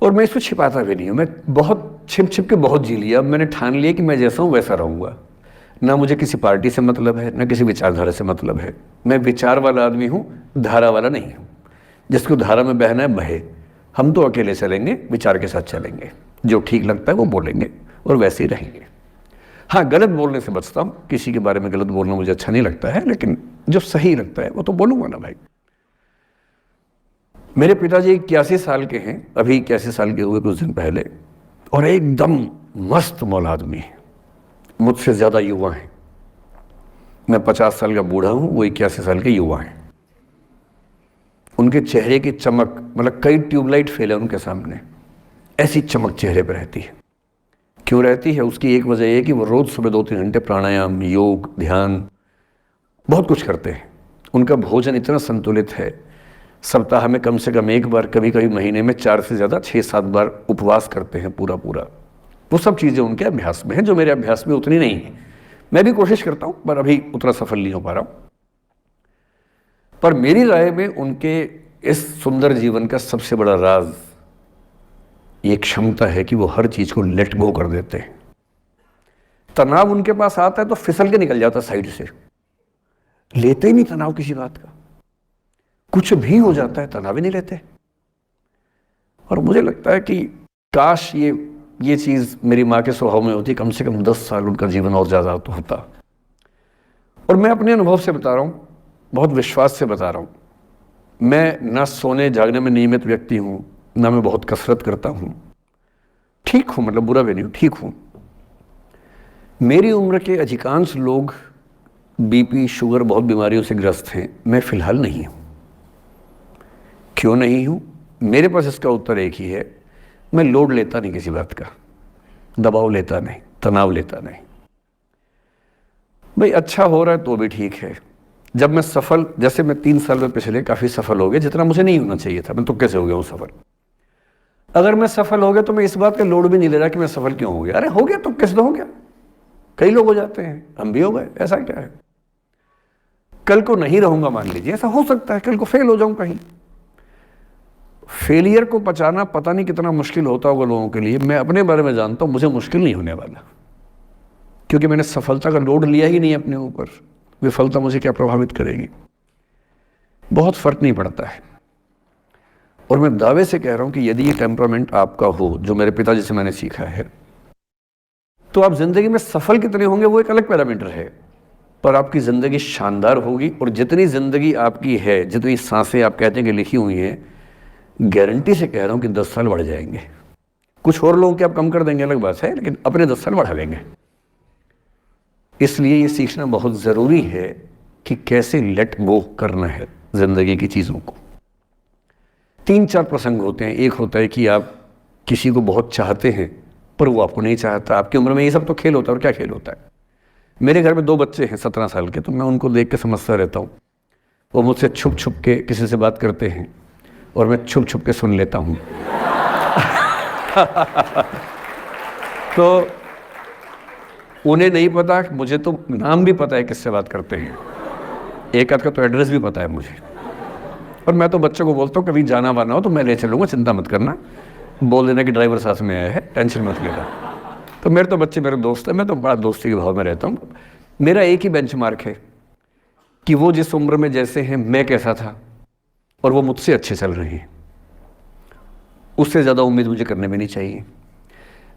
और मैं इसको छिपाता भी नहीं हूँ। मैं बहुत छिप छिप के बहुत जी लिया। अब मैंने ठान लिया कि मैं जैसा हूँ वैसा रहूँगा। ना मुझे किसी पार्टी से मतलब है, ना किसी विचारधारा से मतलब है। मैं विचार वाला आदमी हूँ, धारा वाला नहीं हूँ। जिसको धारा में बहना है बहे। हम तो अकेले चलेंगे, विचार के साथ चलेंगे। जो ठीक लगता है वो बोलेंगे और वैसे ही रहेंगे। हाँ, गलत बोलने से बचता हूँ। किसी के बारे में गलत बोलना मुझे अच्छा नहीं लगता है, लेकिन जो सही लगता है वो तो बोलूँगा ना भाई। मेरे पिताजी 81 साल के हैं, अभी 81 साल के हुए कुछ दिन पहले, और एकदम मस्त मौला आदमी है। मुझसे ज़्यादा युवा हैं। मैं 50 साल का बूढ़ा हूँ, वो 81 साल के युवा हैं। उनके चेहरे की चमक, मतलब कई ट्यूबलाइट फेल है उनके सामने, ऐसी चमक चेहरे पर रहती है। क्यों रहती है? उसकी एक वजह यह कि वो रोज़ सुबह 2-3 घंटे प्राणायाम, योग, ध्यान, बहुत कुछ करते हैं। उनका भोजन इतना संतुलित है, सप्ताह में कम से कम एक बार, कभी कभी महीने में 4 से ज़्यादा 6-7 बार उपवास करते हैं पूरा पूरा। वो सब चीज़ें उनके अभ्यास में हैं, जो मेरे अभ्यास में उतनी नहीं है। मैं भी कोशिश करता हूँ, पर अभी उतना सफल नहीं हो पा रहा हूँ। पर मेरी राय में उनके इस सुंदर जीवन का सबसे बड़ा राज ये क्षमता है कि वो हर चीज़ को लेट गो कर देते हैं। तनाव उनके पास आता है तो फिसल के निकल जाता साइड से, लेते ही नहीं तनाव किसी बात का। कुछ भी हो जाता है तनाव ही नहीं लेते। और मुझे लगता है कि काश ये चीज़ मेरी माँ के स्वभाव में होती, कम से कम 10 साल उनका जीवन और ज़्यादा तो होता। और मैं अपने अनुभव से बता रहा हूँ, बहुत विश्वास से बता रहा हूँ। मैं ना सोने जागने में नियमित व्यक्ति हूँ, ना मैं बहुत कसरत करता हूँ। ठीक हूँ, मतलब बुरा भी नहीं हूँ, ठीक हूँ। मेरी उम्र के अधिकांश लोग बीपी, शुगर, बहुत बीमारियों से ग्रस्त हैं। मैं फिलहाल नहीं हूँ। क्यों नहीं हूँ? मेरे पास इसका उत्तर एक ही है, मैं लोड लेता नहीं किसी बात का, दबाव लेता नहीं, तनाव लेता नहीं। भाई अच्छा हो रहा है तो भी ठीक है। जब मैं सफल, जैसे मैं 3 साल में पिछले काफ़ी सफल हो गया, जितना मुझे नहीं होना चाहिए था, मैं तो कैसे हो गया हूँ सफल। अगर मैं सफल हो गया तो मैं इस बात का लोड भी नहीं ले रहा कि मैं सफल क्यों हो गया। अरे हो गया तो कैसे हो गया, कई लोग हो जाते हैं, हम भी हो गए, ऐसा क्या है। कल को नहीं रहूंगा, मान लीजिए, ऐसा हो सकता है, कल को फेल हो जाऊं कहीं। फेलियर को पचाना पता नहीं कितना मुश्किल होता होगा लोगों के लिए। मैं अपने बारे में जानता हूं, मुझे मुश्किल नहीं होने वाला, क्योंकि मैंने सफलता का लोड लिया ही नहीं अपने ऊपर। विफलता मुझे क्या प्रभावित करेगी, बहुत फर्क नहीं पड़ता है। और मैं दावे से कह रहा हूं कि यदि ये टेम्परामेंट आपका हो, जो मेरे पिताजी से मैंने सीखा है, तो आप जिंदगी में सफल कितने होंगे वो एक अलग पैरामीटर है, पर आपकी जिंदगी शानदार होगी। और जितनी जिंदगी आपकी है, जितनी सांसें आप कहते हैं कि लिखी हुई हैं, गारंटी से कह रहा हूं कि 10 साल बढ़ जाएंगे। कुछ और लोगों के आप कम कर देंगे अलग बात है, लेकिन अपने 10 साल बढ़ा लेंगे। इसलिए ये सीखना बहुत ज़रूरी है कि कैसे लेट गो करना है जिंदगी की चीज़ों को। 3-4 प्रसंग होते हैं। एक होता है कि आप किसी को बहुत चाहते हैं पर वो आपको नहीं चाहता। आपकी उम्र में ये सब तो खेल होता है, और क्या खेल होता है। मेरे घर में 2 बच्चे हैं 17 साल के, तो मैं उनको देख के समझता रहता हूँ। वो मुझसे छुप छुप के किसी से बात करते हैं और मैं छुप छुप के सुन लेता हूँ। तो उन्हें नहीं पता, मुझे तो नाम भी पता है किससे बात करते हैं, एक आध का तो एड्रेस भी पता है मुझे। और मैं तो बच्चों को बोलता हूँ कभी जाना वाना हो तो मैं ले चलूँगा, चिंता मत करना, बोल देना कि ड्राइवर साथ में आया है, टेंशन मत लेना। तो मेरे तो बच्चे मेरे दोस्त हैं, मैं तो बड़ा दोस्ती के भाव में रहता हूँ। मेरा एक ही बेंचमार्क है कि वो जिस उम्र में जैसे हैं मैं कैसा था, और वो मुझसे अच्छे चल रहे हैं। उससे ज़्यादा उम्मीद मुझे करने में नहीं चाहिए।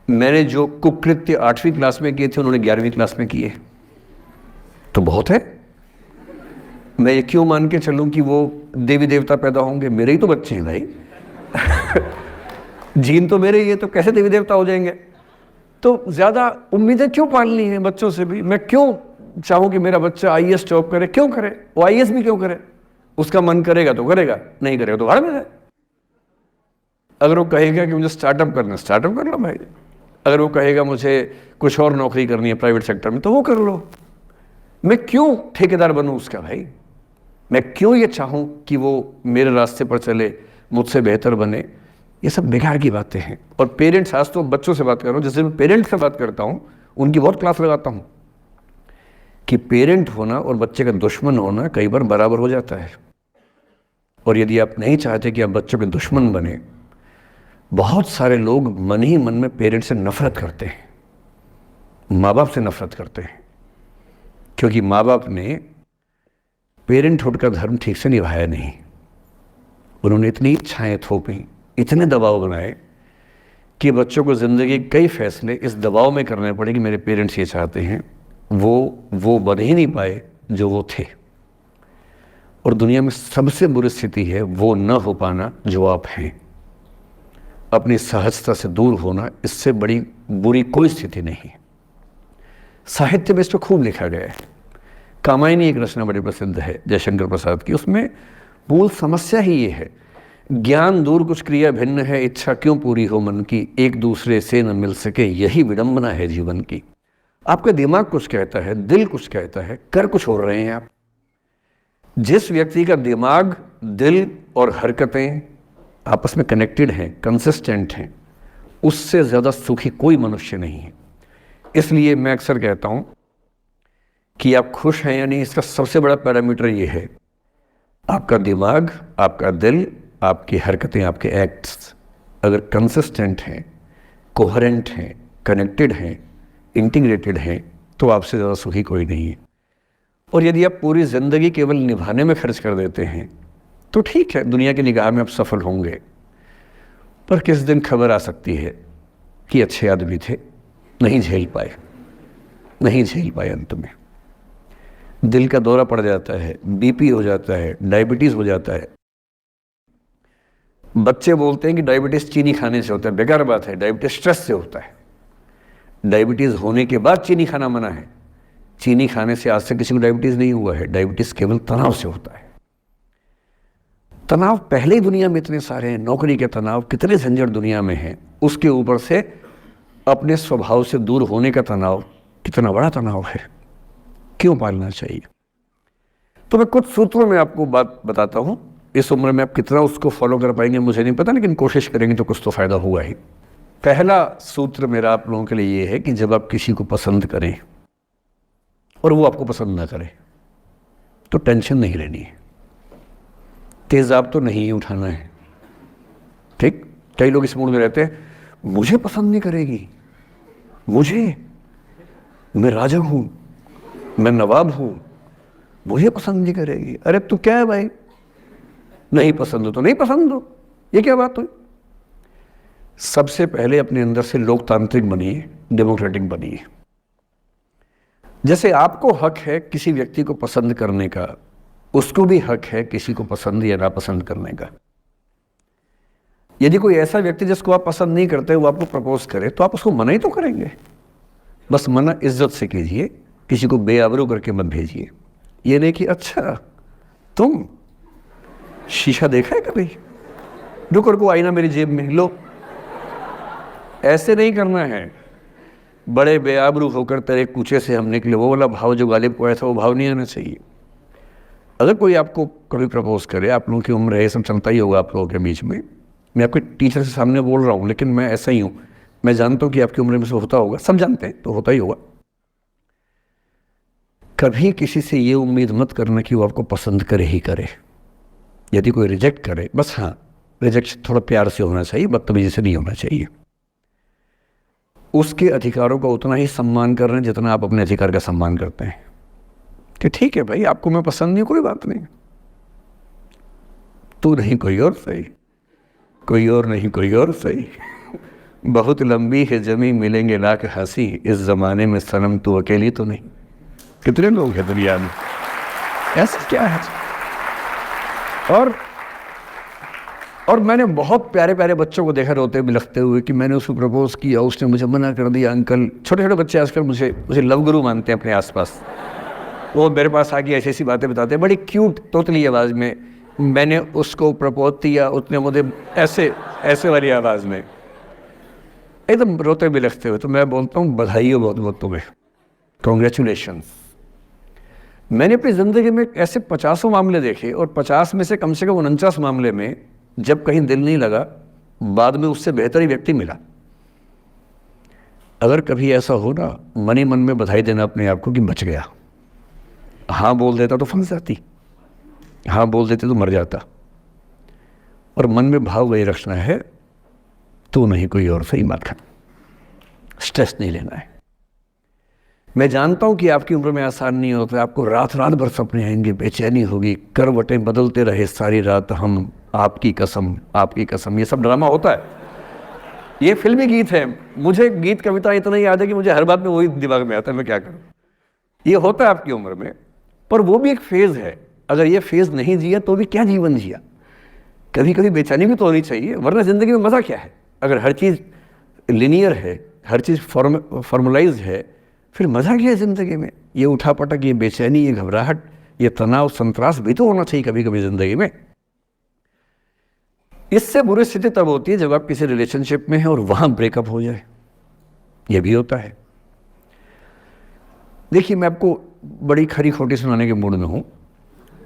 मैंने जो कुकृत्य 8वीं क्लास में किए थे उन्होंने 11वीं क्लास में किए, तो बहुत है। मैं ये क्यों मान के चलूं कि वो देवी देवता पैदा होंगे? मेरे ही तो बच्चे हैं भाई। जीन तो मेरे ही है, तो कैसे देवी देवता हो जाएंगे? तो ज़्यादा उम्मीदें क्यों पालनी है बच्चों से भी? मैं क्यों चाहूं कि मेरा बच्चा आईएएस जॉब करे? क्यों करे? वो आईएएस भी क्यों करे? उसका मन करेगा तो करेगा, नहीं करेगा तो घर में है। अगर वो कहेगा कि मुझे स्टार्टअप करना है, स्टार्टअप कर लो भाई। अगर वो कहेगा मुझे कुछ और नौकरी करनी है प्राइवेट सेक्टर में, तो वो कर लो। मैं क्यों ठेकेदार बनूं उसका भाई? मैं क्यों ये चाहूं कि वो मेरे रास्ते पर चले, मुझसे बेहतर बने? ये सब बेकार की बातें हैं। और पेरेंट्स, आज तो बच्चों से बात कर रहा हूँ, जैसे मैं पेरेंट्स से बात करता हूँ उनकी बहुत क्लास लगाता हूँ कि पेरेंट होना और बच्चे का दुश्मन होना कई बार बराबर हो जाता है। और यदि आप नहीं चाहते कि आप बच्चों के दुश्मन बने, बहुत सारे लोग मन ही मन में पेरेंट्स से नफरत करते हैं, माँ बाप से नफरत करते हैं, क्योंकि माँ बाप ने पेरेंटहुड का धर्म ठीक से निभाया नहीं। उन्होंने इतनी इच्छाएं थोपी, इतने दबाव बनाए कि बच्चों को ज़िंदगी के कई फैसले इस दबाव में करने पड़े कि मेरे पेरेंट्स ये चाहते हैं, वो बन ही नहीं पाए जो वो थे। और दुनिया में सबसे बुरी स्थिति है वो न हो पाना जो आप हैं। अपनी सहजता से दूर होना, इससे बड़ी बुरी कोई स्थिति नहीं। साहित्य में इस पर खूब लिखा गया है। कामायनी एक रचना बड़ी प्रसिद्ध है जयशंकर प्रसाद की, उसमें मूल समस्या ही ये है, ज्ञान दूर कुछ क्रिया भिन्न है, इच्छा क्यों पूरी हो मन की, एक दूसरे से न मिल सके यही विडंबना है जीवन की। आपका दिमाग कुछ कहता है, दिल कुछ कहता है, कर कुछ हो रहे हैं आप। जिस व्यक्ति का दिमाग, दिल और हरकतें आपस में कनेक्टेड हैं, कंसिस्टेंट हैं, उससे ज़्यादा सुखी कोई मनुष्य नहीं है। इसलिए मैं अक्सर कहता हूँ कि आप खुश हैं या नहीं, इसका सबसे बड़ा पैरामीटर ये है, आपका दिमाग, आपका दिल, आपकी हरकतें, आपके एक्ट्स अगर कंसिस्टेंट हैं, कोहेरेंट हैं, कनेक्टेड हैं, इंटीग्रेटेड हैं, तो आपसे ज़्यादा सुखी कोई नहीं है। और यदि आप पूरी ज़िंदगी केवल निभाने में खर्च कर देते हैं तो ठीक है, दुनिया की निगाह में आप सफल होंगे, पर किस दिन खबर आ सकती है कि अच्छे आदमी थे, नहीं झेल पाए, अंत में दिल का दौरा पड़ जाता है, बीपी हो जाता है, डायबिटीज़ हो जाता है। बच्चे बोलते हैं कि डायबिटीज़ चीनी खाने से होता है, बेकार बात है, डायबिटीज़ स्ट्रेस से होता है। डायबिटीज़ होने के बाद चीनी खाना मना है। चीनी खाने से आज तक किसी को डायबिटीज़ नहीं हुआ है। डायबिटीज़ केवल तनाव से होता है। तनाव पहले ही दुनिया में इतने सारे हैं, नौकरी के तनाव, कितने झंझट दुनिया में हैं, उसके ऊपर से अपने स्वभाव से दूर होने का तनाव, कितना बड़ा तनाव है, क्यों पालना चाहिए। तो मैं कुछ सूत्रों में आपको बात बताता हूँ। इस उम्र में आप कितना उसको फॉलो कर पाएंगे मुझे नहीं पता, लेकिन कोशिश करेंगे तो कुछ तो फ़ायदा होगा ही। पहला सूत्र मेरा आप लोगों के लिए ये है कि जब आप किसी को पसंद करें और वो आपको पसंद ना करे तो टेंशन नहीं लेनी है, तेज़ाब तो नहीं उठाना है। ठीक, कई लोग इस मूड में रहते हैं, मुझे पसंद नहीं करेगी, मैं राजा हूँ, मैं नवाब हूँ, मुझे पसंद नहीं करेगी। अरे तू क्या है भाई, नहीं पसंद हो तो नहीं पसंद हो, ये क्या बात हुई। सबसे पहले अपने अंदर से लोकतांत्रिक बनिए, डेमोक्रेटिक बनिए। जैसे आपको हक है किसी व्यक्ति को पसंद करने का, उसको भी हक है किसी को पसंद या नापसंद करने का। यदि कोई ऐसा व्यक्ति जिसको आप पसंद नहीं करते वो आपको प्रपोज करे तो आप उसको मना ही तो करेंगे। बस मना इज्जत से कीजिए, किसी को बेआबरू करके मत भेजिए। ये नहीं कि अच्छा तुम शीशा देखा है कभी, रुको आईना मेरी जेब में लो, ऐसे नहीं करना है। बड़े बेआबरू होकर तेरे कूचे से हम निकले, वो वाला भाव जो गालिब को आया था वो भाव नहीं आना चाहिए। अगर कोई आपको कभी प्रपोज करे, आप लोगों की उम्र है, सब चलता ही होगा आप लोगों के बीच में, मैं आपके टीचर से सामने बोल रहा हूँ लेकिन मैं ऐसा ही हूँ, मैं जानता हूँ कि आपकी उम्र में से होता होगा, सब जानते हैं तो होता ही होगा। कभी किसी से ये उम्मीद मत करना कि वो आपको पसंद करे ही करे। यदि कोई रिजेक्ट करे, बस हाँ रिजेक्शन थोड़ा प्यार से होना चाहिए, बदतमीजी से नहीं होना चाहिए। उसके अधिकारों का उतना ही सम्मान कर रहे हैं जितना आप अपने अधिकार का सम्मान करते हैं कि ठीक है भाई, आपको मैं पसंद नहीं, कोई बात नहीं, तू नहीं कोई और सही, कोई और नहीं कोई और सही, बहुत लंबी है जमी मिलेंगे लाख हंसी, इस जमाने में सनम तू अकेली तो नहीं। कितने लोग हैं दुनिया में, ऐसा क्या है। और मैंने बहुत प्यारे प्यारे बच्चों को देखा रोते बिलखते हुए कि मैंने उसको प्रपोज किया, उसने मुझे मना कर दिया। अंकल, छोटे छोटे बच्चे आजकल मुझे लव गुरु मानते हैं अपने आसपास। वो मेरे पास आके ऐसी ऐसी बातें बताते हैं बड़ी क्यूट तोतली आवाज़ में, मैंने उसको प्रपोज किया, उसने मुझे ऐसे वाली आवाज़ में एकदम रोते बिलखते हुए। तो मैं बोलता हूँ बधाई हो बहुत बहुत तुम्हें, कॉन्ग्रेचुलेशंस। मैंने अपनी ज़िंदगी में ऐसे 50 मामले देखे और 50 में से कम 49 मामले में जब कहीं दिल नहीं लगा, बाद में उससे बेहतर ही व्यक्ति मिला। अगर कभी ऐसा हो ना, मन ही मन में बधाई देना अपने आप को कि बच गया। हाँ बोल देता तो फंस जाती, हाँ बोल देते तो मर जाता। और मन में भाव वही रखना है तो नहीं कोई और, सही बात है, स्ट्रेस नहीं लेना है। मैं जानता हूं कि आपकी उम्र में आसान नहीं होता, आपको रात रात भर सपने आएंगे, बेचैनी होगी, करवटें बदलते रहे सारी रात हम, आपकी कसम आपकी कसम, ये सब ड्रामा होता है। ये फिल्मी गीत है, मुझे गीत कविता इतना याद है कि मुझे हर बात में वही दिमाग में आता है, मैं क्या करूं। ये होता है आपकी उम्र में, पर वो भी एक फेज़ है। अगर ये फेज़ नहीं जिया तो भी क्या जीवन जिया। कभी कभी बेचैनी भी तो होनी चाहिए, वरना ज़िंदगी में मज़ा क्या है। अगर हर चीज़ लिनियर है, हर चीज़ फॉर्मुलाइज है, फिर मज़ा क्या है ज़िंदगी में। ये उठापटक, ये बेचैनी, ये घबराहट, ये तनाव, संतरास भी तो होना चाहिए कभी कभी ज़िंदगी में। इससे बुरी स्थिति तब होती है जब आप किसी रिलेशनशिप में हैं और वहाँ ब्रेकअप हो जाए, ये भी होता है। देखिए, मैं आपको बड़ी खरी खोटी सुनाने के मूड में हूँ।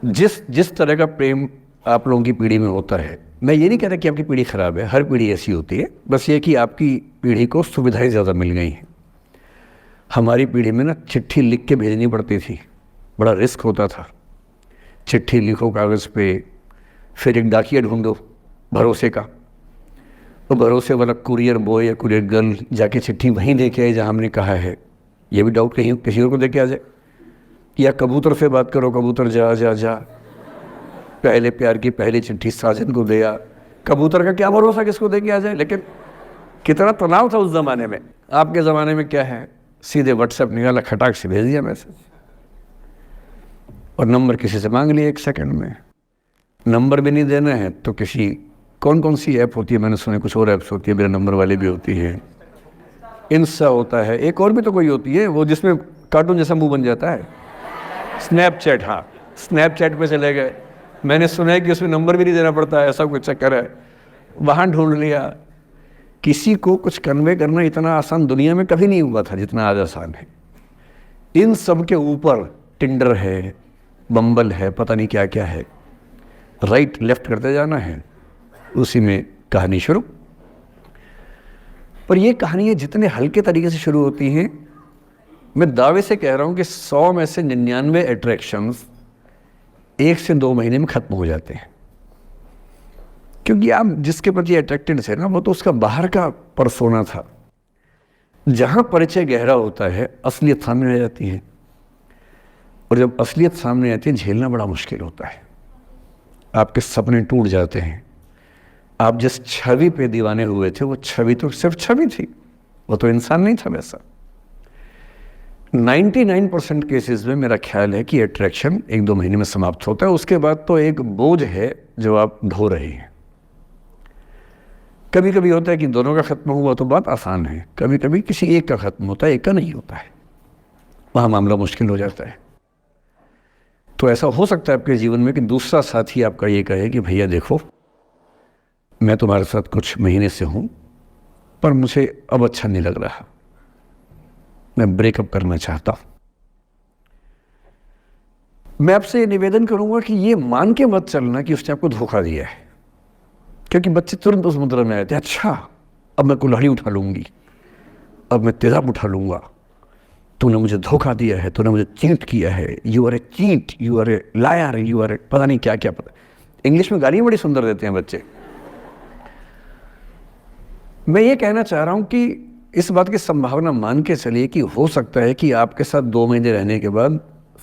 जिस तरह का प्रेम आप लोगों की पीढ़ी में होता है, मैं ये नहीं कह रहा कि आपकी पीढ़ी ख़राब है, हर पीढ़ी ऐसी होती है, बस ये कि आपकी पीढ़ी को सुविधाएं ज़्यादा मिल गई हैं। हमारी पीढ़ी में ना चिट्ठी लिख के भेजनी पड़ती थी, बड़ा रिस्क होता था। चिट्ठी लिखो कागज़ पे, फिर एक डाकिया ढूंढो भरोसे का, तो भरोसे वाला कुरियर बॉय या कुरियर गर्ल जाके चिट्ठी वहीं दे के आए जहाँ हमने कहा है। ये भी डाउट कहीं किसी और को दे के आ जाए। या कबूतर से बात करो, कबूतर जा जा जा, पहले प्यार की पहली चिट्ठी साजन को दिया। कबूतर का क्या भरोसा किसको दे के आ जाए। लेकिन कितना तनाव था उस ज़माने में। आपके ज़माने में क्या है, सीधे व्हाट्सएप निकाला, खटाक से भेज दिया मैसेज, और नंबर किसी से मांग लिया 1 सेकंड में। नंबर भी नहीं देना है तो किसी, कौन कौन सी ऐप होती है, मैंने सुना कुछ और ऐप्स होती है, मेरे नंबर वाली भी होती है, इंस्टा होता है, एक और भी तो कोई होती है वो जिसमें कार्टून जैसा मुंह बन जाता है, स्नैपचैट। हाँ, स्नैपचैट पे चले गए। मैंने सुना है कि उसमें नंबर भी नहीं देना पड़ता है, ऐसा कुछ चक्कर है। वहाँ ढूंढ लिया। किसी को कुछ कन्वे करना इतना आसान दुनिया में कभी नहीं हुआ था जितना आज आसान है। इन सब के ऊपर टिंडर है, बम्बल है, पता नहीं क्या क्या है, राइट लेफ्ट करते जाना है, उसी में कहानी शुरू। पर ये कहानियाँ जितने हल्के तरीके से शुरू होती हैं, मैं दावे से कह रहा हूँ कि 100 में से 99 अट्रैक्शंस 1 से 2 महीने में ख़त्म हो जाते हैं। क्योंकि आप जिसके प्रति अट्रैक्टेड थे ना, वो तो उसका बाहर का परसोना था। जहाँ परिचय गहरा होता है, असलियत सामने आ जाती है, और जब असलियत सामने आती है झेलना बड़ा मुश्किल होता है। आपके सपने टूट जाते हैं। आप जिस छवि पे दीवाने हुए थे, वो छवि तो सिर्फ छवि थी, वो तो इंसान नहीं था वैसा। 99% केसेस में मेरा ख्याल है कि अट्रैक्शन 1-2 महीने में समाप्त होता है। उसके बाद तो एक बोझ है जो आप ढो रहे हैं। कभी कभी होता है कि दोनों का खत्म हुआ तो बात आसान है, कभी कभी किसी एक का खत्म होता है, एक का नहीं होता है, वहाँ मामला मुश्किल हो जाता है। तो ऐसा हो सकता है आपके जीवन में कि दूसरा साथी आपका ये कहे कि भैया देखो, मैं तुम्हारे साथ कुछ महीने से हूँ, पर मुझे अब अच्छा नहीं लग रहा, मैं ब्रेकअप करना चाहता हूँ। मैं आपसे निवेदन करूंगा कि ये मान के मत चलना कि उसने आपको धोखा दिया है, क्योंकि बच्चे तुरंत उस मुद्रा में आए थे, अच्छा अब मैं कुल्हाड़ी उठा लूंगी, अब मैं तेजाब उठा लूंगा, तूने मुझे धोखा दिया है, तूने मुझे चीट किया है, you are a cheat, you are a liar, you are a पता नहीं क्या क्या। पता, इंग्लिश में गालियाँ बड़ी सुंदर देते हैं बच्चे। मैं ये कहना चाह रहा हूँ कि इस बात की संभावना मान के चलिए कि हो सकता है कि आपके साथ 2 महीने रहने के बाद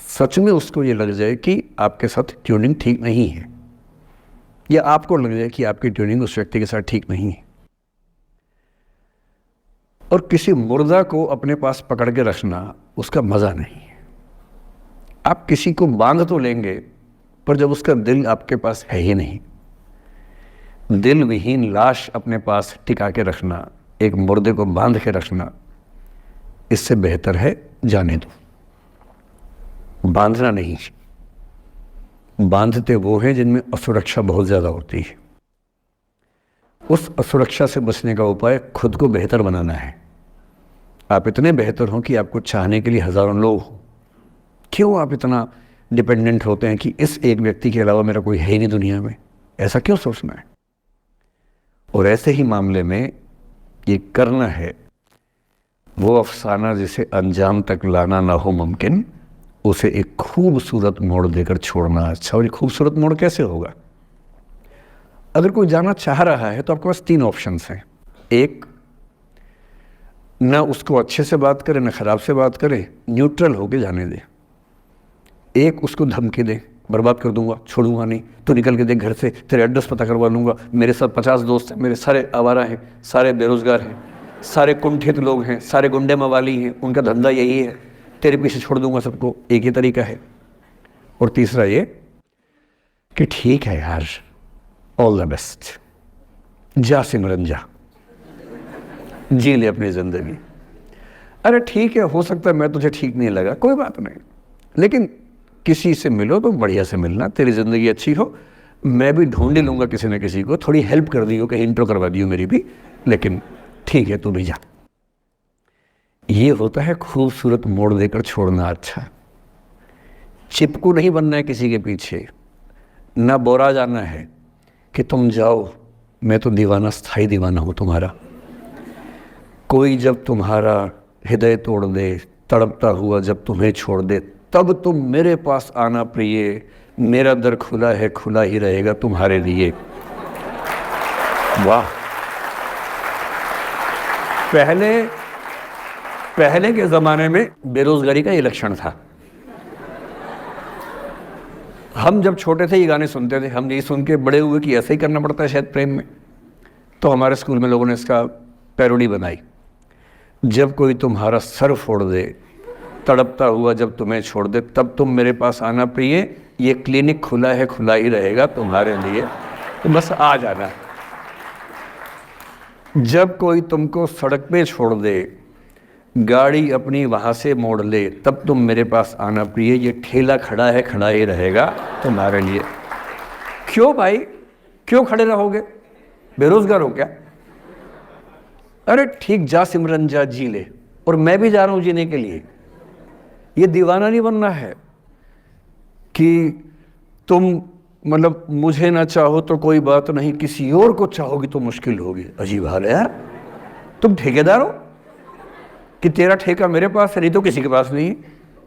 सच में उसको ये लग जाए कि आपके साथ ट्यूनिंग ठीक नहीं है, या आपको लग जाए कि आपकी ट्यूनिंग उस व्यक्ति के साथ ठीक नहीं है। और किसी मुर्दा को अपने पास पकड़ के रखना उसका मज़ा नहीं है। आप किसी को बांध तो लेंगे, पर जब उसका दिल आपके पास है ही नहीं, दिल विहीन लाश अपने पास टिका के रखना, एक मुर्दे को बांध के रखना, इससे बेहतर है जाने दो। बांधना नहीं, बांधते वो हैं जिनमें असुरक्षा बहुत ज़्यादा होती है। उस असुरक्षा से बचने का उपाय खुद को बेहतर बनाना है। आप इतने बेहतर हों कि आपको चाहने के लिए हज़ारों लोग हों। क्यों आप इतना डिपेंडेंट होते हैं कि इस एक व्यक्ति के अलावा मेरा कोई है ही नहीं दुनिया में, ऐसा क्यों सोचना है। और ऐसे ही मामले में ये करना है वो अफसाना जिसे अंजाम तक लाना ना हो मुमकिन, उसे एक खूबसूरत मोड़ देकर छोड़ना अच्छा। और ये खूबसूरत मोड़ कैसे होगा? अगर कोई जाना चाह रहा है तो आपके पास 3 ऑप्शंस हैं। एक, ना उसको अच्छे से बात करे ना ख़राब से बात करे, न्यूट्रल होके जाने दे। एक, उसको धमकी दे, बर्बाद कर दूंगा, छोड़ूंगा नहीं, तो निकल के देख घर से, तेरे एड्रेस पता करवा लूँगा, मेरे साथ 50 दोस्त हैं, मेरे सारे आवारा हैं, सारे बेरोज़गार हैं, सारे कुंठित लोग हैं, सारे गुंडे मवाली हैं, उनका धंधा यही है, तेरे पीछे छोड़ दूंगा सबको। एक ही तरीका है। और तीसरा ये कि ठीक है यार, ऑल द बेस्ट, जा सिमरन जा, जी ले अपनी ज़िंदगी। अरे ठीक है, हो सकता है मैं तुझे ठीक नहीं लगा, कोई बात नहीं, लेकिन किसी से मिलो तो बढ़िया से मिलना, तेरी ज़िंदगी अच्छी हो, मैं भी ढूंढ लूँगा किसी न किसी को, थोड़ी हेल्प कर दी हो, कहीं इंट्रो करवा दी हो मेरी भी, लेकिन ठीक है तू भी जा। ये होता है खूबसूरत मोड़ देकर छोड़ना। अच्छा, चिपकू नहीं बनना है किसी के पीछे, ना बोरा जाना है कि तुम जाओ, मैं तो दीवाना, स्थाई दीवाना हूँ तुम्हारा। कोई जब तुम्हारा हृदय तोड़ दे, तड़पता हुआ जब तुम्हें छोड़ दे, तब तुम मेरे पास आना प्रिय, मेरा दर खुला है, खुला ही रहेगा तुम्हारे लिए। वाह। पहले के ज़माने में बेरोज़गारी का ये लक्षण था। हम जब छोटे थे ये गाने सुनते थे, हम ये सुन के बड़े हुए कि ऐसे ही करना पड़ता है शायद प्रेम में, तो हमारे स्कूल में लोगों ने इसका पैरोडी बनाई। जब कोई तुम्हारा सर फोड़ दे, तड़पता हुआ जब तुम्हें छोड़ दे, तब तुम मेरे पास आना प्रिय, ये क्लिनिक खुला है, खुला ही रहेगा तुम्हारे लिए, तो बस आ जाना। जब कोई तुमको सड़क पे छोड़ दे, गाड़ी अपनी वहाँ से मोड़ ले, तब तुम मेरे पास आना प्रिय, ये ठेला खड़ा है, खड़ा ही रहेगा तुम्हारे लिए। क्यों भाई, क्यों खड़े रहोगे, बेरोजगार हो क्या? अरे ठीक, जा सिमरन जा, जी ले, और मैं भी जा रहा हूँ जीने के लिए। ये दीवाना नहीं बनना है कि तुम मतलब मुझे ना चाहो तो कोई बात नहीं, किसी और को चाहोगी तो मुश्किल होगी। अजीब हाल है यार, तुम ठेकेदार हो कि तेरा ठेका मेरे पास है, नहीं तो किसी के पास नहीं है।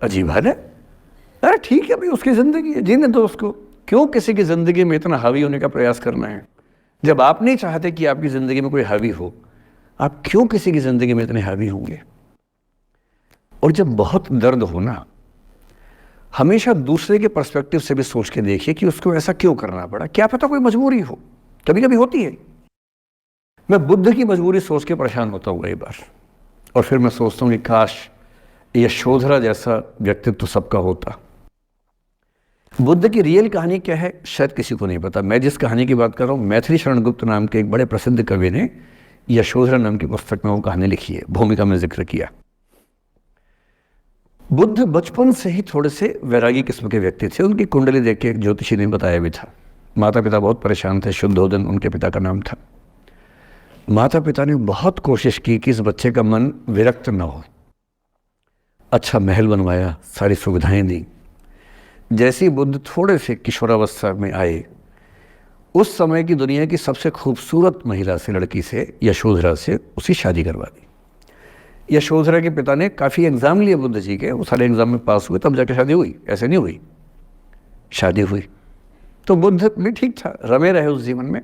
अजीब हाल है। अरे ठीक है भाई, उसकी ज़िंदगी है, जीने दो उसको। क्यों किसी की ज़िंदगी में इतना हावी होने का प्रयास करना है? जब आप नहीं चाहते कि आपकी ज़िंदगी में कोई हावी हो, आप क्यों किसी की ज़िंदगी में इतने हावी होंगे? और जब बहुत दर्द हो ना, हमेशा दूसरे के पर्सपेक्टिव से भी सोच के देखिए कि उसको ऐसा क्यों करना पड़ा। क्या पता कोई मजबूरी हो, कभी कभी होती है। मैं बुद्ध की मजबूरी सोच के परेशान होता हूँ कई बार, और फिर मैं सोचता हूँ कि काश यशोधरा जैसा व्यक्तित्व सबका होता। बुद्ध की रियल कहानी क्या है शायद किसी को नहीं पता। मैं जिस कहानी की बात कर रहा हूँ, मैथिली शरण गुप्त नाम के एक बड़े प्रसिद्ध कवि ने यशोधरा नाम की पुस्तक में वो कहानी लिखी है, भूमिका में जिक्र किया। बुद्ध बचपन से ही थोड़े से वैरागी किस्म के व्यक्ति थे। उनकी कुंडली देख के एक ज्योतिषी ने बताया भी था। माता पिता बहुत परेशान थे, शुद्धोदन उनके पिता का नाम था। माता पिता ने बहुत कोशिश की कि इस बच्चे का मन विरक्त न हो। अच्छा महल बनवाया, सारी सुविधाएं दी। जैसे ही बुद्ध थोड़े से किशोरावस्था में आए, उस समय की दुनिया की सबसे खूबसूरत महिला से, लड़की से, यशोधरा से उसकी शादी करवा दी। यशोधरा के पिता ने काफ़ी एग्ज़ाम लिए बुद्ध जी के, वो सारे एग्ज़ाम में पास हुए, तब जाके शादी हुई, ऐसे नहीं हुई। शादी हुई तो बुद्ध भी ठीक था, रमे रहे उस जीवन में।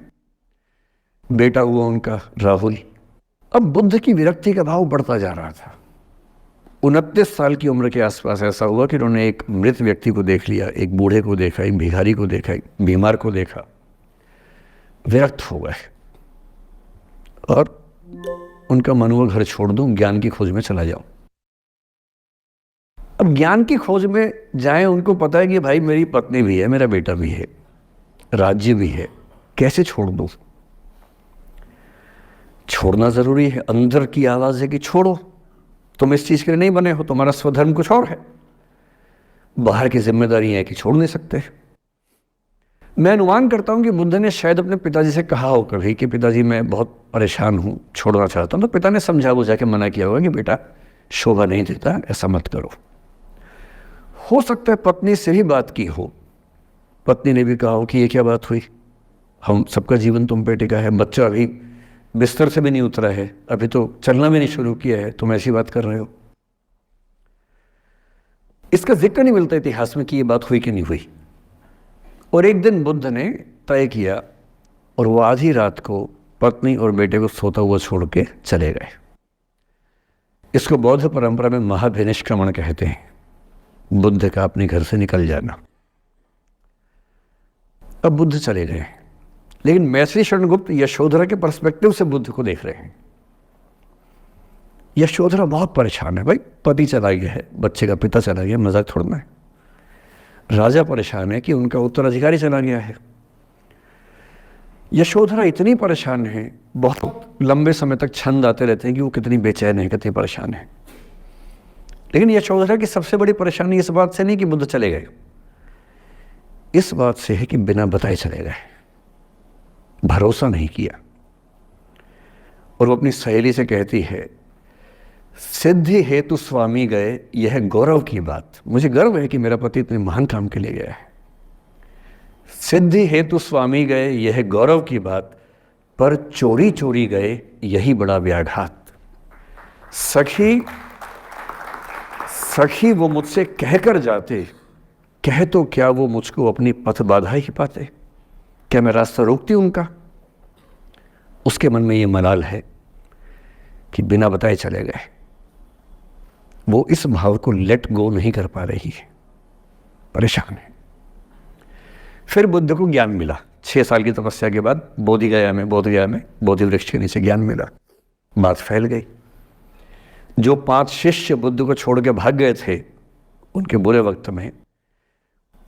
बेटा हुआ उनका राहुल। अब बुद्ध की विरक्ति का भाव बढ़ता जा रहा था। 29 साल की उम्र के आसपास ऐसा हुआ कि उन्होंने एक मृत व्यक्ति को देख लिया, एक बूढ़े को देखा, एक भिखारी को देखा, एक बीमार को देखा। विरक्त हो गए और उनका मन हुआ घर छोड़ दूं, ज्ञान की खोज में चला जाऊं। अब ज्ञान की खोज में जाएं, उनको पता है कि भाई मेरी पत्नी भी है, मेरा बेटा भी है, राज्य भी है, कैसे छोड़ दूं? छोड़ना जरूरी है। अंदर की आवाज है कि छोड़ो, तुम इस चीज के लिए नहीं बने हो, तुम्हारा स्वधर्म कुछ और है। बाहर की जिम्मेदारी है कि छोड़ नहीं सकते। मैं अनुमान करता हूं कि बुद्ध ने शायद अपने पिताजी से कहा हो कभी कि पिताजी मैं बहुत परेशान हूं, छोड़ना चाहता हूं, तो पिता ने समझा बुझा के मना किया होगा कि बेटा शोभा नहीं देता, ऐसा मत करो। हो सकता है पत्नी से भी बात की हो, पत्नी ने भी कहा हो कि ये क्या बात हुई, हम सबका जीवन तुम पे टिका है, बच्चा अभी बिस्तर से भी नहीं उतरा है, अभी तो चलना भी नहीं शुरू किया है, तुम ऐसी बात कर रहे हो। इसका जिक्र नहीं मिलता इतिहास में कि ये बात हुई कि नहीं हुई। और एक दिन बुद्ध ने तय किया और वो आधी रात को पत्नी और बेटे को सोता हुआ छोड़ के चले गए। इसको बौद्ध परंपरा में महाभिनिष्क्रमण कहते हैं, बुद्ध का अपने घर से निकल जाना। अब बुद्ध चले गए, लेकिन मैत्री शरण गुप्त यशोधरा के पर्सपेक्टिव से बुद्ध को देख रहे हैं। यशोधरा बहुत परेशान है, भाई पति चला गया है, बच्चे का पिता चला गया, मजाक थोड़ना है। राजा परेशान है कि उनका उत्तराधिकारी चला गया है। यशोधरा इतनी परेशान है, बहुत लंबे समय तक छंद आते रहते हैं कि वो कितनी बेचैन है, कितनी परेशान है। लेकिन यशोधरा की सबसे बड़ी परेशानी इस बात से नहीं कि बुद्ध चले गए, इस बात से है कि बिना बताए चले गए, भरोसा नहीं किया। और वो अपनी सहेली से कहती है, सिद्धि हेतु स्वामी गए, यह गौरव की बात, मुझे गर्व है कि मेरा पति इतने महान काम के लिए गया है। सिद्धि हेतु स्वामी गए, यह गौरव की बात, पर चोरी चोरी गए, यही बड़ा व्याघात। सखी सखी वो मुझसे कहकर जाते, कह तो क्या वो मुझको अपनी पथ बाधा ही पाते, क्या मैं रास्ता रोकती उनका। उसके मन में ये मलाल है कि बिना बताए चले गए। वो इस भाव को लेट गो नहीं कर पा रही है, परेशान है। फिर बुद्ध को ज्ञान मिला, 6 साल की तपस्या के बाद बोधगया में बोधि वृक्ष के नीचे ज्ञान मिला। बात फैल गई। जो 5 शिष्य बुद्ध को छोड़ के भाग गए थे उनके बुरे वक्त में,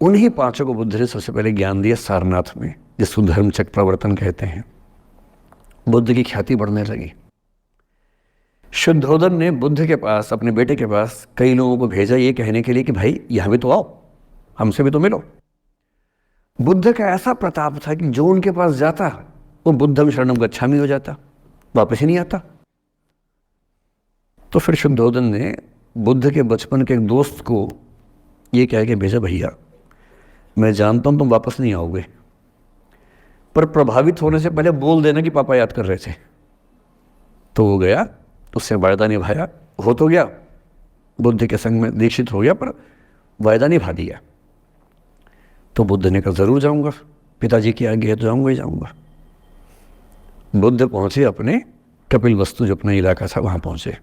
उन्हीं 5 को बुद्ध ने सबसे पहले ज्ञान दिया सारनाथ में, जिसको धर्मचक्र प्रवर्तन कहते हैं। बुद्ध की ख्याति बढ़ने लगी। शुद्धोदन ने बुद्ध के पास, अपने बेटे के पास कई लोगों को भेजा ये कहने के लिए कि भाई यहाँ भी तो आओ, हमसे भी तो मिलो। बुद्ध का ऐसा प्रताप था कि जो उनके पास जाता वो बुद्धम शरणम गच्छामि हो जाता, वापस ही नहीं आता। तो फिर शुद्धोदन ने बुद्ध के बचपन के एक दोस्त को ये कह के भेजा, भैया मैं जानता हूँ तुम वापस नहीं आओगे, पर प्रभावित होने से पहले बोल देना कि पापा याद कर रहे थे। तो वो गया, उससे वायदा निभाया, हो तो गया, बुद्ध के संग में दीक्षित हो गया, पर वायदा निभा दिया। तो बुद्ध ने कहा जरूर जाऊंगा, पिताजी की आज्ञा है तो जाऊंगा ही जाऊंगा। बुद्ध पहुंचे अपने कपिलवस्तु, जो अपना इलाका था वहां पहुंचे।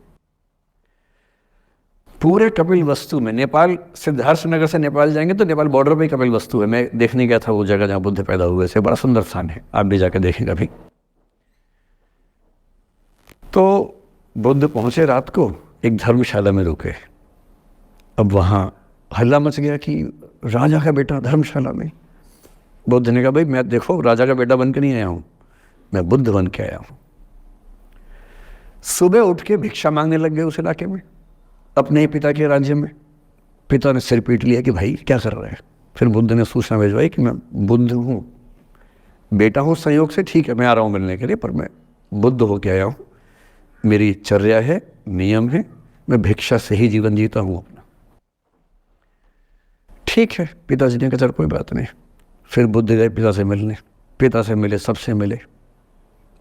पूरे कपिलवस्तु में, नेपाल सिद्धार्थनगर से नेपाल जाएंगे तो नेपाल बॉर्डर पे ही कपिलवस्तु है। मैं देखने गया था वो जगह जहाँ बुद्ध पैदा हुए थे, बड़ा सुंदर स्थान है, आप भी जाकर देखें कभी। तो बुद्ध पहुंचे रात को, एक धर्मशाला में रुके। अब वहाँ हल्ला मच गया कि राजा का बेटा धर्मशाला में। बुद्ध ने कहा भाई मैं देखो राजा का बेटा बन के नहीं आया हूँ, मैं बुद्ध बन के आया हूँ। सुबह उठ के भिक्षा मांगने लग गए उस इलाके में, अपने ही पिता के राज्य में। पिता ने सिर पीट लिया कि भाई क्या कर रहे हैं। फिर बुद्ध ने सूचना भिजवाई कि मैं बुद्ध हूँ, बेटा हूँ संयोग से, ठीक है मैं आ रहा हूँ मिलने के लिए, पर मैं बुद्ध होके आया हूँ, मेरी चर्या है, नियम है, मैं भिक्षा से ही जीवन जीता हूँ अपना। ठीक है, पिताजी ने कहा चल कोई बात नहीं। फिर बुद्ध गए पिता से मिलने, पिता से मिले, सबसे मिले,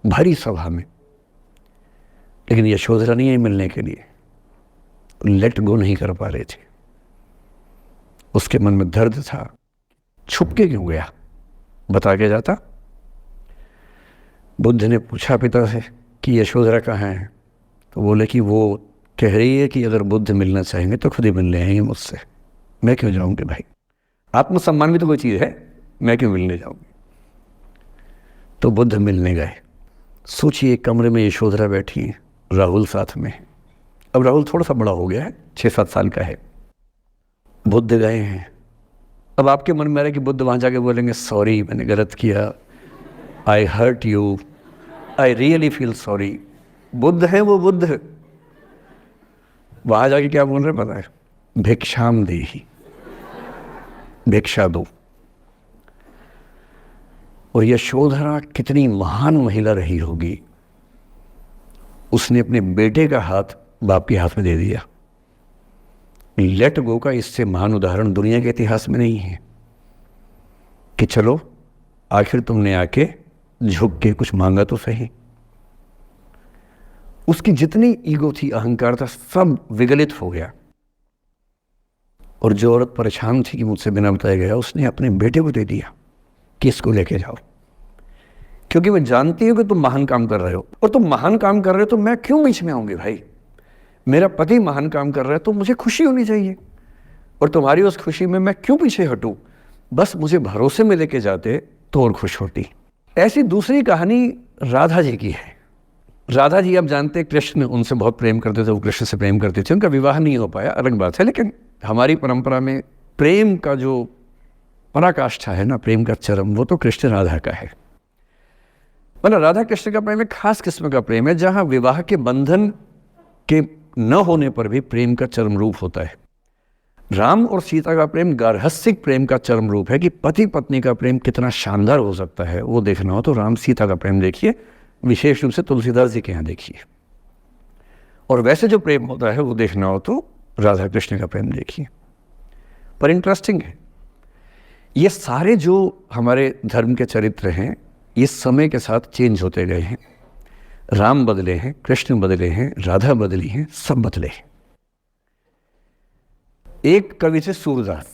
भारी सभा में। लेकिन यशोधरा नहीं आई मिलने के लिए, लेट गो नहीं कर पा रहे थे। उसके मन में दर्द था, छुप के क्यों गया, बता के जाता। बुद्ध ने पूछा पिता से कि यशोधरा कहाँ है, तो बोले कि वो कह रही है कि अगर बुद्ध मिलना चाहेंगे तो खुद ही मिलने आएंगे मुझसे, मैं क्यों जाऊंगी भाई, आत्मसम्मान भी तो कोई चीज़ है, मैं क्यों मिलने जाऊंगी। तो बुद्ध मिलने गए। सोचिए कमरे में यशोधरा बैठी है, राहुल साथ में। अब राहुल थोड़ा सा बड़ा हो गया है, 6-7 साल का है। बुद्ध गए हैं। अब आपके मन में आ रहा है कि बुद्ध वहाँ जाके बोलेंगे सॉरी मैंने गलत किया, I hurt you, I really feel sorry. बुद्ध है वो बुद्ध, वहाँ जाके क्या बोल रहे पता है, भिक्षाम देहि, भिक्षा दो। और यशोधरा कितनी महान महिला रही होगी, उसने अपने बेटे का हाथ बाप के हाथ में दे दिया। लेट गो का इससे महान उदाहरण दुनिया के इतिहास में नहीं है कि चलो आखिर तुमने आके झुक के कुछ मांगा तो सही। उसकी जितनी ईगो थी, अहंकार था, सब विगलित हो गया। और जो औरत परेशान थी कि मुझसे बिना बताया गया, उसने अपने बेटे को दे दिया कि इसको लेके जाओ, क्योंकि मैं जानती हूँ कि तुम महान काम कर रहे हो, और तुम महान काम कर रहे हो तो मैं क्यों बीच में आऊँगी भाई। मेरा पति महान काम कर रहा है तो मुझे खुशी होनी चाहिए, और तुम्हारी उस खुशी में मैं क्यों पीछे हटूँ। बस मुझे भरोसे में लेके जाते तो और खुश होती। ऐसी दूसरी कहानी राधा जी की है। राधा जी आप जानते हैं कृष्ण उनसे बहुत प्रेम करते थे, वो कृष्ण से प्रेम करते थे, उनका विवाह नहीं हो पाया, अलग बात है। लेकिन हमारी परंपरा में प्रेम का जो पराकाष्ठा है ना, प्रेम का चरम, वो तो कृष्ण राधा का है। मतलब राधा कृष्ण का प्रेम एक खास किस्म का प्रेम है, जहाँ विवाह के बंधन के न होने पर भी प्रेम का चरम रूप होता है। राम और सीता का प्रेम गार्हस्थ्यिक प्रेम का चरम रूप है कि पति पत्नी का प्रेम कितना शानदार हो सकता है। वो देखना हो तो राम सीता का प्रेम देखिए, विशेष रूप से तुलसीदास जी के यहाँ देखिए। और वैसे जो प्रेम होता है वो देखना हो तो राधा कृष्ण का प्रेम देखिए। पर इंटरेस्टिंग है, ये सारे जो हमारे धर्म के चरित्र हैं ये समय के साथ चेंज होते गए हैं। राम बदले हैं, कृष्ण बदले हैं, राधा बदली हैं, सब बदले हैं। एक कवि थे सूरदास,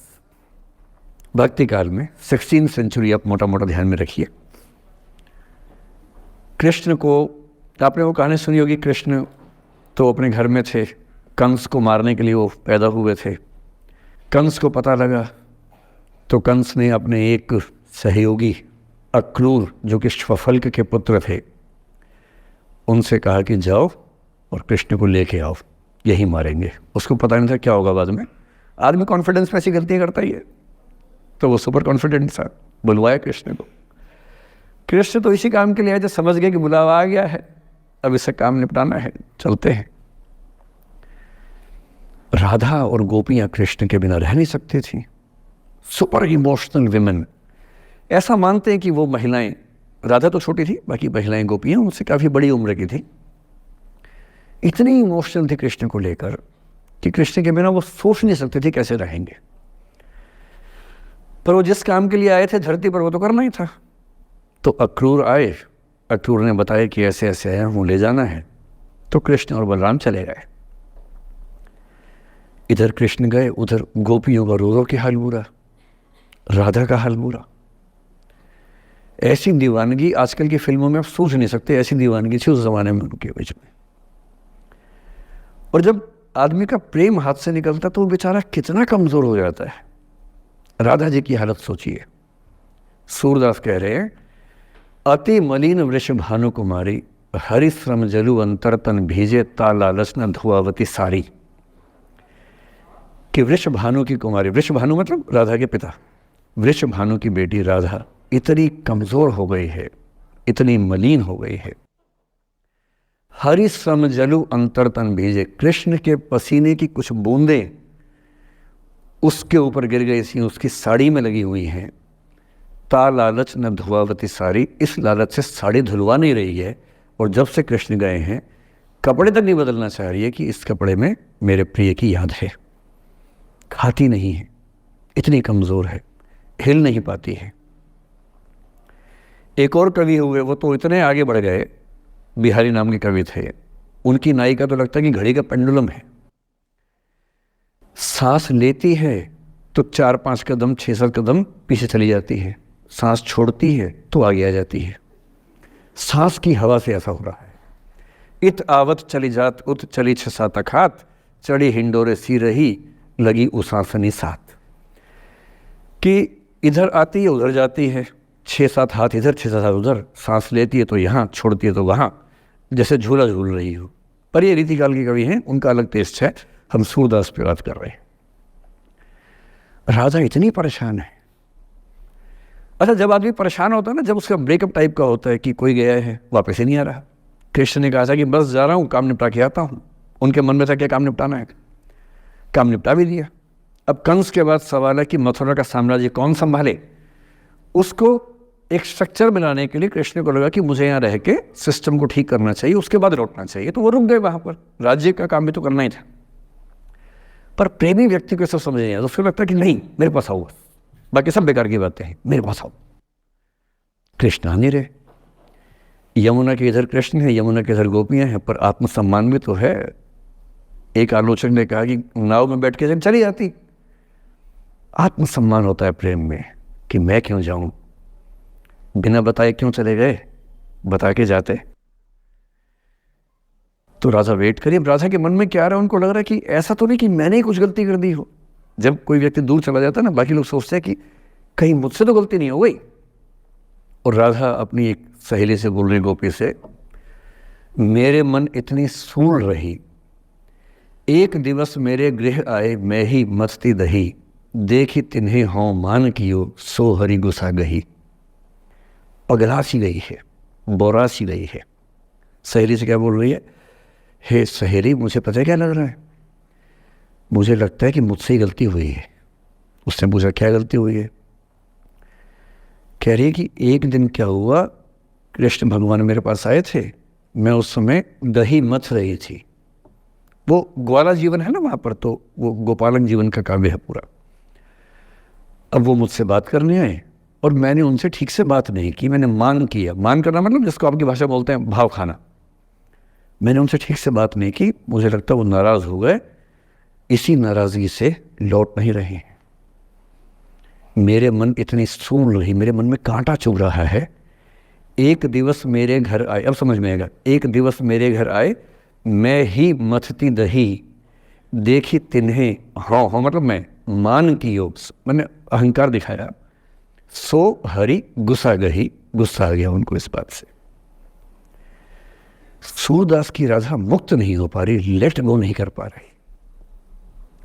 भक्ति काल में 16वीं सेंचुरी, आप मोटा मोटा ध्यान में रखिए। कृष्ण को, आपने वो कहानी सुनी होगी, कृष्ण तो अपने घर में थे, कंस को मारने के लिए वो पैदा हुए थे। कंस को पता लगा तो कंस ने अपने एक सहयोगी अक्रूर, जो कि श्वफल्क के पुत्र थे, उनसे कहा कि जाओ और कृष्ण को लेके आओ, यही मारेंगे। उसको पता नहीं था क्या होगा बाद में। आदमी कॉन्फिडेंस में ऐसी गलतियाँ करता ही है, तो वो सुपर कॉन्फिडेंट था, बुलवाया कृष्ण को। कृष्ण तो इसी काम के लिए आए, जब समझ गए कि बुलावा आ गया है, अब इससे काम निपटाना है, चलते हैं। राधा और गोपियाँ कृष्ण के बिना रह नहीं सकती थी। सुपर इमोशनल विमेन, ऐसा मानते हैं कि वो महिलाएं, राधा तो छोटी थी, बाकी महिलाएं गोपियाँ उनसे काफ़ी बड़ी उम्र की थी, इतनी इमोशनल थी कृष्ण को लेकर कि कृष्ण के बिना वो सोच नहीं सकते थे कैसे रहेंगे। पर वो जिस काम के लिए आए थे धरती पर, वो तो करना ही था। तो अक्रूर आए, अक्रूर ने बताया कि ऐसे ऐसे आया हूँ, ले जाना है। तो कृष्ण और बलराम चले गए। इधर कृष्ण गए, उधर गोपियों का रो रो के हाल बुरा, राधा का हाल बुरा। ऐसी दीवानगी आजकल की फिल्मों में आप सोच नहीं सकते, ऐसी दीवानगी थी उस जमाने में उनके बीच में। और जब आदमी का प्रेम हाथ से निकलता तो वो बेचारा कितना कमजोर हो जाता है। राधा जी की हालत सोचिए। सूरदास कह रहे हैं, अति मलिन वृष भानु कुमारी, हरिश्रम जलु अंतर तन भीजे, ता लालच न धुआवती सारी। कि वृष भानु की कुमारी, वृष भानु मतलब राधा के पिता, वृष भानु की बेटी राधा इतनी कमजोर हो गई है, इतनी मलिन हो गई है। हरिश्रम जलु अंतर तन भीजे, कृष्ण के पसीने की कुछ बूंदें उसके ऊपर गिर गई थी, उसकी साड़ी में लगी हुई हैं। ता लालच न धुआवती साड़ी, इस लालच से साड़ी धुलवा नहीं रही है। और जब से कृष्ण गए हैं कपड़े तक नहीं बदलना चाह रही है कि इस कपड़े में मेरे प्रिय की याद है। खाती नहीं है, इतनी कमज़ोर है, हिल नहीं पाती है। एक और कवि हुए, वो तो इतने आगे बढ़ गए, बिहारी नाम के कवि थे। उनकी नायिका तो लगता है कि घड़ी का पेंडुलम है। सांस लेती है तो 4-5 कदम 6-7 कदम पीछे चली जाती है, सांस छोड़ती है तो आगे आ जाती है। सांस की हवा से ऐसा हो रहा है। इत आवत चली जात उत चली 6-7 अखात, चढ़ी हिंडोरे सी रही लगी उसासनी साथ। कि इधर आती है उधर जाती है, 6-7 हाथ इधर 6-7 हाथ उधर, सांस लेती है तो यहाँ, छोड़ती है तो वहाँ, जैसे झूला झूल रही हो। पर ये रीतिकाल के कवि हैं, उनका अलग टेस्ट है, हम सूरदास पे बात कर रहे हैं। राधा इतनी परेशान है। अच्छा, जब आदमी परेशान होता है ना, जब उसका ब्रेकअप टाइप का होता है कि कोई गया है वापस ही नहीं आ रहा, कृष्ण ने कहा था कि बस जा रहा हूँ, काम निपटा के आता हूँ। उनके मन में था क्या काम निपटाना है, काम निपटा भी दिया। अब कंस के बाद सवाल है कि मथुरा का साम्राज्य कौन संभाले। उसको एक स्ट्रक्चर बनाने के लिए कृष्ण को लगा कि मुझे यहाँ रह के सिस्टम को ठीक करना चाहिए, उसके बाद लौटना चाहिए। तो वो रुक गए वहाँ पर, राज्य का काम भी तो करना ही था। पर प्रेमी व्यक्ति को सब समझ नहीं आता, उसको लगता कि नहीं मेरे पास आओ, बाकी सब बेकार की बातें हैं, मेरे पास आओ। कृष्ण आ नहीं रहे। यमुना के इधर कृष्ण है, यमुना के इधर गोपियाँ हैं, पर आत्मसम्मान भी तो है। एक आलोचक ने कहा कि नाव में बैठ के चली जाती। आत्मसम्मान होता है प्रेम में कि मैं क्यों जाऊं, बिना बताए क्यों चले गए, बता के जाते। तो राजा वेट करिए। अब राजा के मन में क्या आ रहा है, उनको लग रहा है कि ऐसा तो नहीं कि मैंने ही कुछ गलती कर दी हो। जब कोई व्यक्ति दूर चला जाता है ना, बाकी लोग सोचते हैं कि कहीं मुझसे तो गलती नहीं हो गई। और राजा अपनी एक सहेली से बोल रही, गोपी से, मेरे मन इतनी सूल रही, एक दिवस मेरे गृह आए मैं ही मस्ती दही, देखी तिन्हें हों मान कियो सो हरि गुस्सा गही। पगला सी गई है, बोरा सी गई है। सहेली से क्या बोल रही है, हे सहेली, मुझे पता है क्या लग रहा है, मुझे लगता है कि मुझसे ही गलती हुई है। उसने पूछा क्या गलती हुई है? कह रही है कि एक दिन क्या हुआ, कृष्ण भगवान मेरे पास आए थे, मैं उस समय दही मथ रही थी। वो ग्वाला जीवन है ना वहाँ पर, तो वो गोपालन जीवन का काव्य है पूरा। अब वो मुझसे बात करने आए और मैंने उनसे ठीक से बात नहीं की, मैंने मान किया। मान करना मतलब जिसको आपकी भाषा बोलते हैं भाव खाना। मैंने उनसे ठीक से बात नहीं की, मुझे लगता वो नाराज़ हो गए, इसी नाराज़गी से लौट नहीं रहे हैं। मेरे मन इतनी सूल रही, मेरे मन में कांटा चुभ रहा है। एक दिवस मेरे घर आए, अब समझ में आएगा, एक दिवस मेरे घर आए मैं ही मथती दही, देखी तिन्हें हाँ हाँ मतलब मैं मान की योग, मैंने अहंकार दिखाया, सो हरि गुस्सा गही, गुस्सा आ गया उनको इस बात से। सूरदास की राधा मुक्त नहीं हो पा रही, लेट गो नहीं कर पा रही,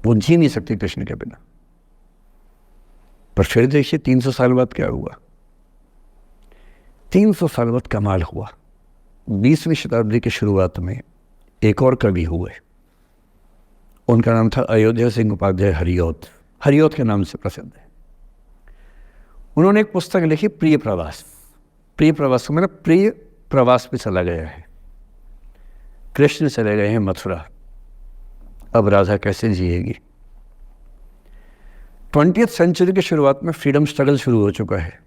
वो जी नहीं सकती कृष्ण के बिना। पर फिर देखिए 300 साल बाद क्या हुआ। 300 साल बाद कमाल हुआ। 20वीं शताब्दी की शुरुआत में एक और कवि हुए, उनका नाम था अयोध्या सिंह उपाध्याय हरिऔध। हरिऔध के नाम से प्रसिद्ध है। उन्होंने एक पुस्तक लिखी, प्रिय प्रवास। प्रिय प्रवास मतलब प्रिय प्रवास पे चला गया है, कृष्ण चले गए हैं मथुरा, अब राधा कैसे जिएगी। 20वीं सेंचुरी की शुरुआत में फ्रीडम स्ट्रगल शुरू हो चुका है।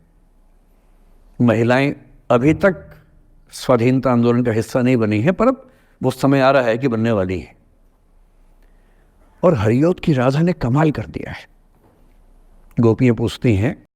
महिलाएं अभी तक स्वाधीनता आंदोलन का हिस्सा नहीं बनी है, पर अब वो समय आ रहा है कि बनने वाली है। और हरिऔध की राधा ने कमाल कर दिया है। गोपियां पूछती हैं